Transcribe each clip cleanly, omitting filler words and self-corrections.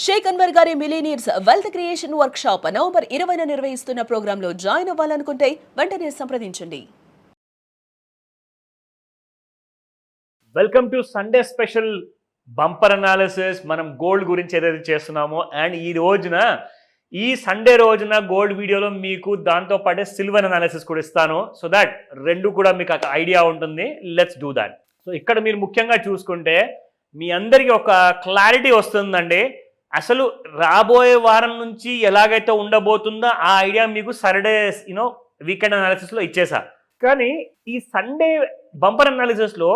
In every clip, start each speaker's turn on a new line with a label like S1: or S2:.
S1: షేక్ అన్వర్ గారి millionaires wealth creation workshop November 20న నిర్వహిస్తున్న ప్రోగ్రాంలో జాయిన్ అవ్వాలనుకుంటే వెంటనే సంప్రదించండి.
S2: Welcome to Sunday special bumper analysis. మనం గోల్డ్ గురించి ఏదైతే చేస్తున్నామో అండ్ ఈ సండే రోజున గోల్డ్ వీడియోలో మీకు దాంతో పాటే సిల్వర్ అనాలిసిస్ కూడా ఇస్తాను. సో దట్ రెండు కూడా మీకు ఒక ఐడియా ఉంటుంది. Let's do that. సో ఇక్కడ మీరు ముఖ్యంగా చూసుకుంటే మీ అందరికీ ఒక క్లారిటీ వస్తుందండి. అసలు రాబోయే వారం నుంచి ఎలాగైతే ఉండబోతుందో ఆ ఐడియా మీకు సాటర్డే వీకెండ్ అనాలిసిస్లో ఇచ్చేసా. కానీ ఈ సండే బంపర్ అనాలిసిస్లో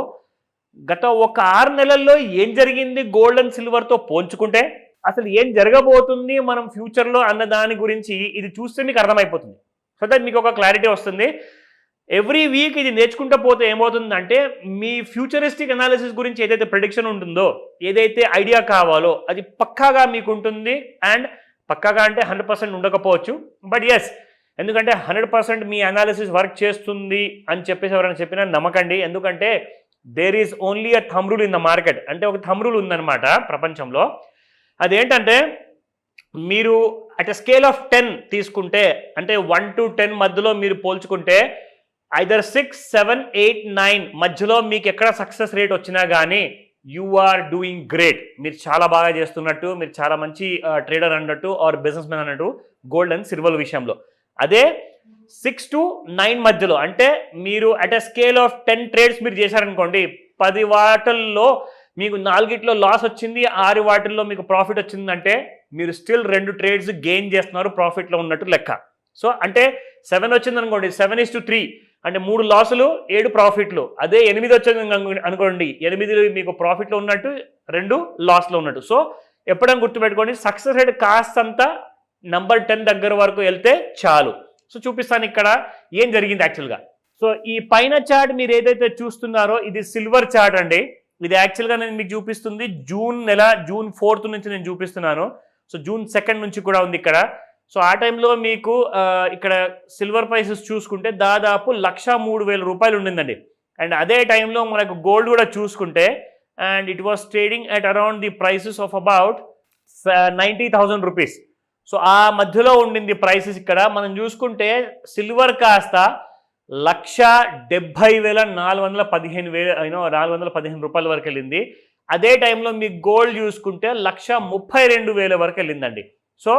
S2: గత ఒక 6 నెలల్లో ఏం జరిగింది గోల్డ్ అండ్ సిల్వర్తో పోల్చుకుంటే, అసలు ఏం జరగబోతుంది మనం ఫ్యూచర్లో అన్న దాని గురించి ఇది చూస్తే మీకు అర్థమైపోతుంది. సో దట్ మీకు ఒక క్లారిటీ వస్తుంది. ఎవ్రీ వీక్ ఇది నేర్చుకుంటూ పోతే ఏమవుతుందంటే మీ ఫ్యూచరిస్టిక్ అనాలిసిస్ గురించి ఏదైతే ప్రిడిక్షన్ ఉంటుందో, ఏదైతే ఐడియా కావాలో అది పక్కాగా మీకు ఉంటుంది. అండ్ పక్కాగా అంటే 100% ఉండకపోవచ్చు, బట్ ఎస్, ఎందుకంటే 100% మీ అనాలిసిస్ వర్క్ చేస్తుంది అని చెప్పేసి ఎవరైనా చెప్పినా నమ్మకండి. ఎందుకంటే there is only a thumb rule in the market. అంటే ఒక థంబ్ రూల్ ఉందన్నమాట ప్రపంచంలో. అదేంటంటే మీరు అట్ ఎ స్కేల్ ఆఫ్ 10 తీసుకుంటే, అంటే 1 to 10 మధ్యలో మీరు పోల్చుకుంటే ఐదర్ 6, 7, 8, 9 మధ్యలో మీకు ఎక్కడ సక్సెస్ రేట్ వచ్చినా కానీ యు ఆర్ డూయింగ్ గ్రేట్. మీరు చాలా బాగా చేస్తున్నట్టు, మీరు చాలా మంచి ట్రేడర్ అన్నట్టు ఆర్ బిజినెస్ మ్యాన్ అన్నట్టు గోల్డ్ అండ్ సిల్వర్ విషయంలో. అదే 6 to 9 మధ్యలో, అంటే మీరు at a scale of 10 trades మీరు చేశారనుకోండి, 10 వాటిల్లో మీకు 4 లాస్ వచ్చింది, 6 వాటిల్లో మీకు ప్రాఫిట్ వచ్చిందంటే మీరు స్టిల్ 2 ట్రేడ్స్ గెయిన్ చేస్తున్నారు, ప్రాఫిట్లో ఉన్నట్టు లెక్క. సో అంటే 7 వచ్చింది అనుకోండి, 7:3, అంటే 3 లాసులు 7 ప్రాఫిట్లు. అదే 8 వచ్చింది అనుకోండి, 8 మీకు ప్రాఫిట్లో ఉన్నట్టు, 2 లాస్లో ఉన్నట్టు. సో ఎప్పుడైనా గుర్తుపెట్టుకోండి, సక్సెస్ రేట్ కాస్తంత నంబర్ 10 దగ్గర వరకు వెళ్తే చాలు. సో చూపిస్తాను ఇక్కడ ఏం జరిగింది యాక్చువల్గా. సో ఈ పైన చార్ట్ మీరు ఏదైతే చూస్తున్నారో ఇది సిల్వర్ చార్ట్ అండి. ఇది యాక్చువల్గా నేను మీకు చూపిస్తుంది జూన్ 4th నుంచి నేను చూపిస్తున్నాను. సో June 2nd నుంచి కూడా ఉంది ఇక్కడ. సో ఆ టైంలో మీకు ఇక్కడ సిల్వర్ ప్రైసెస్ చూసుకుంటే దాదాపు 1,03,000 రూపాయలు ఉండిందండి. అండ్ అదే టైంలో మనకు గోల్డ్ కూడా చూసుకుంటే, and it was trading at around the prices of about 90,000 rupees. So ఆ మధ్యలో ఉండింది ప్రైసెస్. ఇక్కడ మనం చూసుకుంటే సిల్వర్ కాస్త 1,70,415 రూపాయల వరకు వెళ్ళింది. అదే టైంలో మీ గోల్డ్ చూసుకుంటే 1,32,000 వరకు వెళ్ళిందండి. సో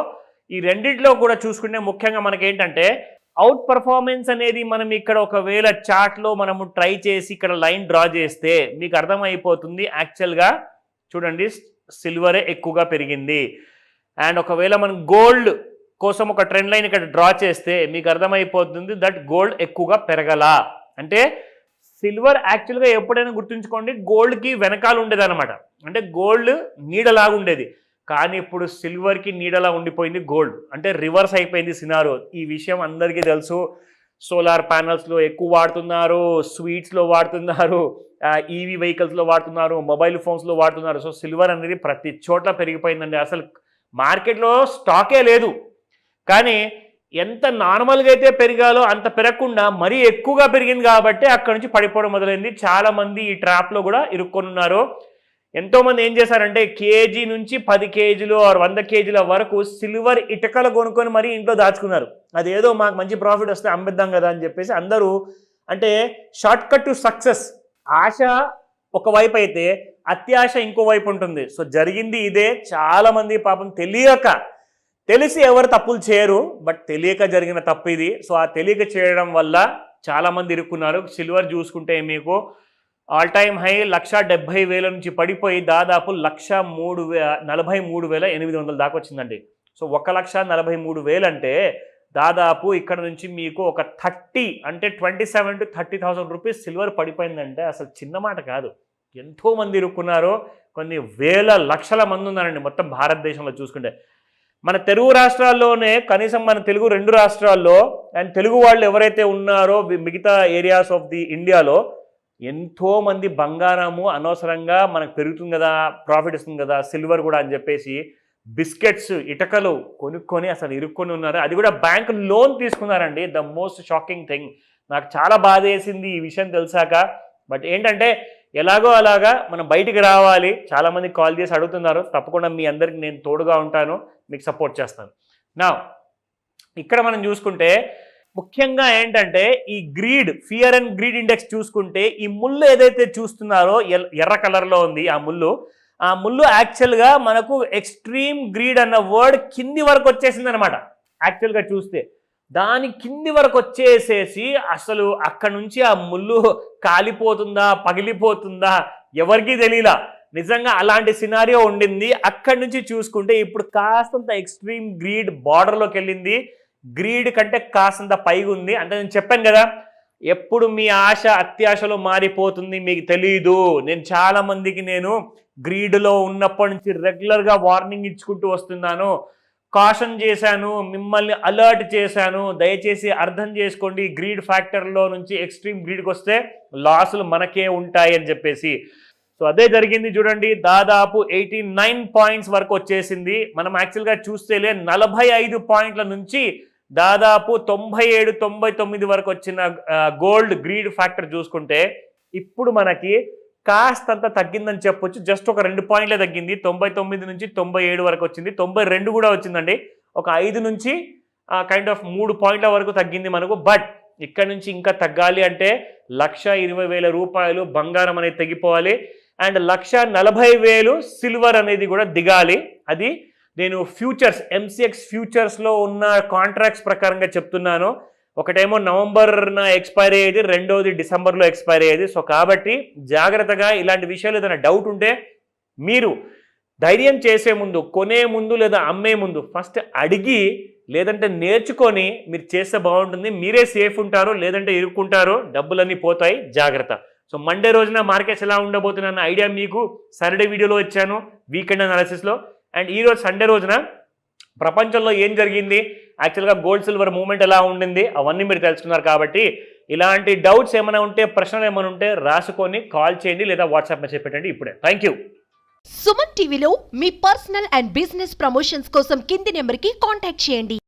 S2: ఈ రెండిట్లో కూడా చూసుకుంటే ముఖ్యంగా మనకి ఏంటంటే అవుట్ పర్ఫార్మెన్స్ అనేది మనం ఇక్కడ ఒకవేళ చార్ట్లో మనము ట్రై చేసి ఇక్కడ లైన్ డ్రా చేస్తే మీకు అర్థమైపోతుంది. యాక్చువల్గా చూడండి, సిల్వరే ఎక్కువగా పెరిగింది. అండ్ ఒకవేళ మనం గోల్డ్ కోసం ఒక ట్రెండ్ లైన్ ఇక్కడ డ్రా చేస్తే మీకు అర్థమైపోతుంది దట్ గోల్డ్ ఎక్కువగా పెరగల. అంటే సిల్వర్ యాక్చువల్గా ఎప్పుడైనా గుర్తుంచుకోండి, గోల్డ్కి వెనకాల ఉండేది అనమాట. అంటే గోల్డ్ నీడలాగా ఉండేది, కానీ ఇప్పుడు సిల్వర్కి నీడలా ఉండిపోయింది గోల్డ్. అంటే రివర్స్ అయిపోయింది సినారో. ఈ విషయం అందరికీ తెలుసు. సోలార్ ప్యానల్స్లో ఎక్కువ వాడుతున్నారు, స్వీట్స్లో వాడుతున్నారు, ఈవీ వెహికల్స్లో వాడుతున్నారు, మొబైల్ ఫోన్స్లో వాడుతున్నారు. సో సిల్వర్ అనేది ప్రతి చోట్ల పెరిగిపోయిందండి. అసలు మార్కెట్లో స్టాకే లేదు. కానీ ఎంత నార్మల్గా అయితే పెరిగాలో అంత పెరగకుండా మరీ ఎక్కువగా పెరిగింది కాబట్టి అక్కడ నుంచి పడిపోవడం మొదలైంది. చాలామంది ఈ ట్రాప్లో కూడా ఇరుక్కొని ఉన్నారు. ఎంతోమంది ఏం చేశారంటే కేజీ నుంచి 10 కేజీలు ఆర్ 100 కేజీల వరకు సిల్వర్ ఇటుకలు కొనుక్కొని మరీ ఇంట్లో దాచుకున్నారు. అదేదో మాకు మంచి ప్రాఫిట్ వస్తే అమ్మేద్దాం కదా అని చెప్పేసి అందరూ, అంటే షార్ట్ కట్ టు సక్సెస్. ఆశ ఒకవైపు అయితే అత్యాశ ఇంకోవైపు ఉంటుంది. సో జరిగింది ఇదే. చాలామంది పాపం తెలిసి ఎవరు తప్పులు చేయరు, బట్ తెలియక జరిగిన తప్పు ఇది. సో ఆ తెలియక చేయడం వల్ల చాలామంది ఇరుక్కున్నారు. సిల్వర్ చూసుకుంటే మీకు ఆల్ టైమ్ హై 1,70,000 నుంచి పడిపోయి దాదాపు 1,43,800 దాకా వచ్చిందండి. సో 1,43,000 అంటే దాదాపు ఇక్కడ నుంచి మీకు ఒక 30, అంటే 27,000 to 30,000 రూపీస్ సిల్వర్ పడిపోయిందంటే అసలు చిన్న మాట కాదు. ఎంతోమంది ఇరుక్కున్నారు. కొన్ని వేల లక్షల మంది ఉన్నారండి మొత్తం భారతదేశంలో చూసుకుంటే. మన తెలుగు రాష్ట్రాల్లోనే కనీసం మన తెలుగు 2 రాష్ట్రాల్లో అండ్ తెలుగు వాళ్ళు ఎవరైతే ఉన్నారో మిగతా ఏరియాస్ ఆఫ్ ది ఇండియాలో ఎంతోమంది బంగారము అనవసరంగా మనకు పెరుగుతుంది కదా, ప్రాఫిట్ ఇస్తుంది కదా సిల్వర్ కూడా అని చెప్పేసి బిస్కెట్స్, ఇటకలు కొనుక్కొని అసలు ఇరుక్కొని ఉన్నారు. అది కూడా బ్యాంక్ లోన్ తీసుకున్నారండి. The most shocking thing. నాకు చాలా బాధ వేసింది ఈ విషయం తెలిసాక. బట్ ఏంటంటే ఎలాగో అలాగా మనం బయటికి రావాలి. చాలామంది కాల్ చేసి అడుగుతున్నారు. తప్పకుండా మీ అందరికి నేను తోడుగా ఉంటాను, మీకు సపోర్ట్ చేస్తాను. నా ఇక్కడ మనం చూసుకుంటే ముఖ్యంగా ఏంటంటే ఈ ఫియర్ అండ్ గ్రీడ్ ఇండెక్స్ చూసుకుంటే ఈ ముళ్ళు ఏదైతే చూస్తున్నారో ఎర్ర కలర్లో ఉంది ఆ ముళ్ళు యాక్చువల్గా మనకు ఎక్స్ట్రీమ్ గ్రీడ్ అన్న వర్డ్ కింది వరకు వచ్చేసింది అనమాట. యాక్చువల్గా చూస్తే దాని కింది వరకు వచ్చేసేసి అసలు అక్కడ నుంచి ఆ ముళ్ళు కాలిపోతుందా పగిలిపోతుందా ఎవరికీ తెలియలా. నిజంగా అలాంటి సినారియో ఉండింది. అక్కడి నుంచి చూసుకుంటే ఇప్పుడు కాస్తంత ఎక్స్ట్రీమ్ గ్రీడ్ బార్డర్లోకి వెళ్ళింది. గ్రీడ్ కంటే కాస్తంత పైగా ఉంది. అంటే నేను చెప్పాను కదా, ఎప్పుడు మీ ఆశ అత్యాశలో మారిపోతుంది మీకు తెలీదు. నేను చాలా మందికి నేను గ్రీడ్లో ఉన్నప్పటి నుంచి రెగ్యులర్గా వార్నింగ్ ఇచ్చుకుంటూ వస్తున్నాను, కాషన్ చేశాను, మిమ్మల్ని అలర్ట్ చేశాను. దయచేసి అర్థం చేసుకోండి, గ్రీడ్ ఫ్యాక్టర్లో నుంచి ఎక్స్ట్రీమ్ గ్రీడ్కి వస్తే లాసులు మనకే ఉంటాయి అని చెప్పేసి. సో అదే జరిగింది చూడండి. దాదాపు 89 పాయింట్స్ వరకు వచ్చేసింది. మనం యాక్చువల్గా చూస్తేలే 45 పాయింట్ల నుంచి దాదాపు 97-99 వరకు వచ్చిన గోల్డ్ గ్రీడ్ ఫ్యాక్టర్ చూసుకుంటే ఇప్పుడు మనకి కాస్తంత తగ్గిందని చెప్పొచ్చు. జస్ట్ ఒక 2 పాయింట్లే తగ్గింది. 99 నుంచి 97 వరకు వచ్చింది. 92 కూడా వచ్చిందండి. ఒక 5 నుంచి కైండ్ ఆఫ్ 3 పాయింట్ల వరకు తగ్గింది మనకు. బట్ ఇక్కడ నుంచి ఇంకా తగ్గాలి అంటే 1,20,000 రూపాయలు బంగారం అనేది తగ్గిపోవాలి అండ్ 1,40,000 సిల్వర్ అనేది కూడా దిగాలి. అది నేను ఫ్యూచర్స్ ఎంసీఎక్స్ ఫ్యూచర్స్లో ఉన్న కాంట్రాక్ట్స్ ప్రకారంగా చెప్తున్నాను. ఒకటేమో నవంబర్న ఎక్స్పైర్ అయ్యేది, రెండోది డిసెంబర్లో ఎక్స్పైర్ అయ్యేది. సో కాబట్టి జాగ్రత్తగా ఇలాంటి విషయాలు ఏదైనా డౌట్ ఉంటే మీరు ధైర్యం చేసే ముందు, కొనే ముందు లేదా అమ్మే ముందు ఫస్ట్ అడిగి లేదంటే నేర్చుకొని మీరు చేస్తే బాగుంటుంది. మీరే సేఫ్ ఉంటారు, లేదంటే ఇరుక్కుంటారు, డబ్బులన్నీ పోతాయి. జాగ్రత్త. సో మండే రోజున మార్కెట్స్ ఎలా ఉండబోతున్న ఐడియా మీకు సాటర్డే వీడియోలో ఇచ్చాను, వీకెండ్ అనాలిసిస్లో. అండ్ ఈరోజు సండే రోజున ప్రపంచంలో ఏం జరిగింది, యాక్చువల్గా గోల్డ్ సిల్వర్ మూవ్మెంట్ ఎలా ఉండింది, అవన్నీ మీరు తెలుసుకున్నారు. కాబట్టి ఇలాంటి డౌట్స్ ఏమైనా ఉంటే, ప్రశ్నలు ఏమైనా ఉంటే రాసుకొని కాల్ చేయండి లేదా వాట్సాప్ మెసేజ్ పెట్టండి ఇప్పుడే. Thank you.
S3: సుమన్ టీవీలో మీ పర్సనల్ అండ్ బిజినెస్ ప్రమోషన్స్ కోసం కింది నెంబర్కి కాంటాక్ట్ చేయండి.